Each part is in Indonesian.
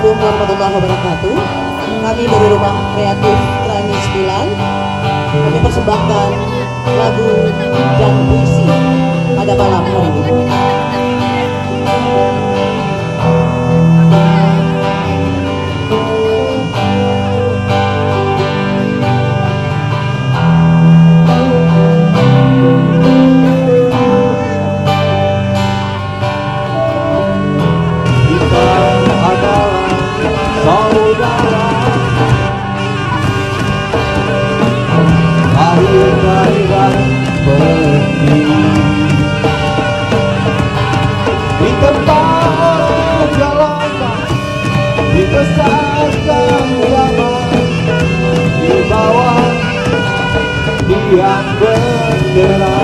Assalamualaikum warahmatullahi wabarakatuh. Kami dari Rumah Kreatif Rani 9 kami persembahkan lagu dan puisi pada malam hari ini. Di tempat jalanan, di besarkan zaman, di bawah tiang bendera.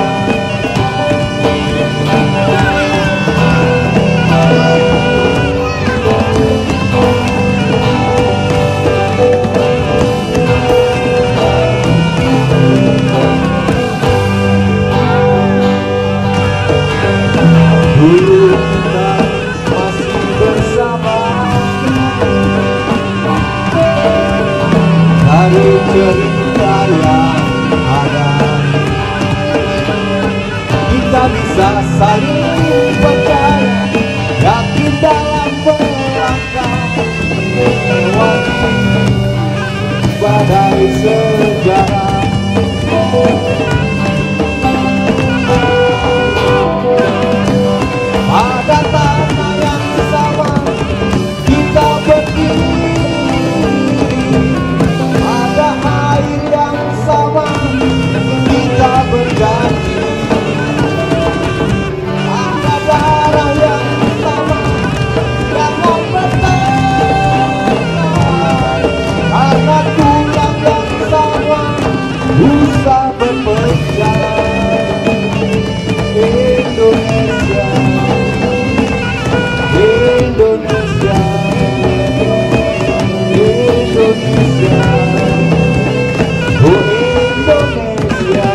Dulu kita masih bersama, dari cerita yang ada kita bisa saling percaya, yakin dalam melangkah melewati badai sejarah. Pada tanah yang sama kita berdiri, pada air yang sama kita berjanji, pada darah yang sama jangan bertengkar, karena tulang yang sama usah berpecah. Indonesia, Indonesia, Indonesia, oh Indonesia.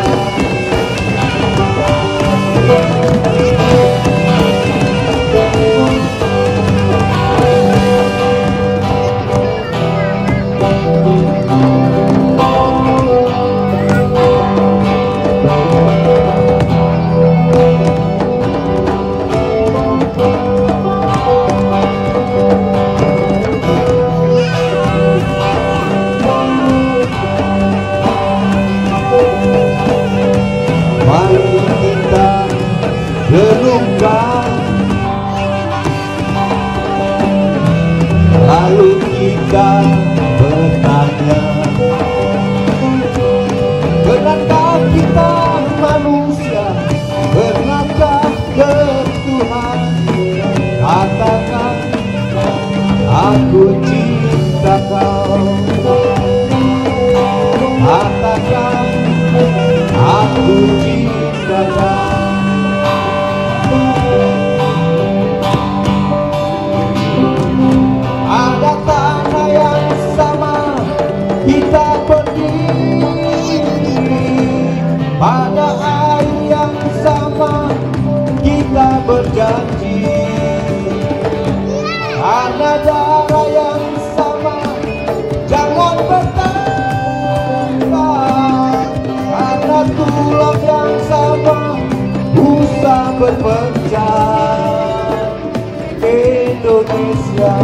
Mari kita renungkan, lalu kita bertanya, benarkah kita manusia? Benarkah ke Tuhan? Katakan, aku cinta kau. Katakan, aku cinta kau. Ada tanah yang sama kita berdiri, pada air yang sama kita berjanji, ada darah yang sama jangan bertengkar, karena tulang yang sama usah berpecah. Indonesia,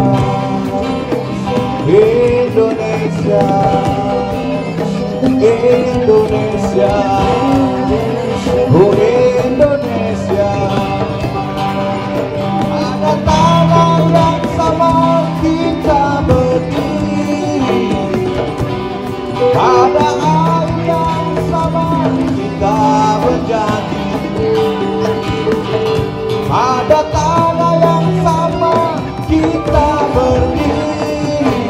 Indonesia, Indonesia, oh Indonesia. Ada tanah yang sama kita berdiri, pada air yang sama kita berjanji, pada tanah yang sama kita berdiri,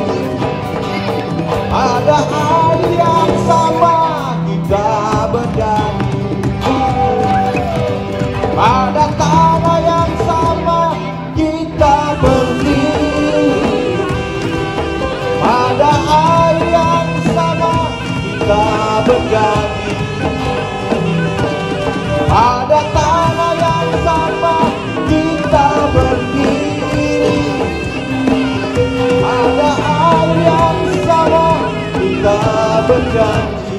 pada air yang sama kita berjanji, pada tanah yang sama kita berdiri, pada air yang sama kita berjanji, pada tanah yang sama kita berdiri, yang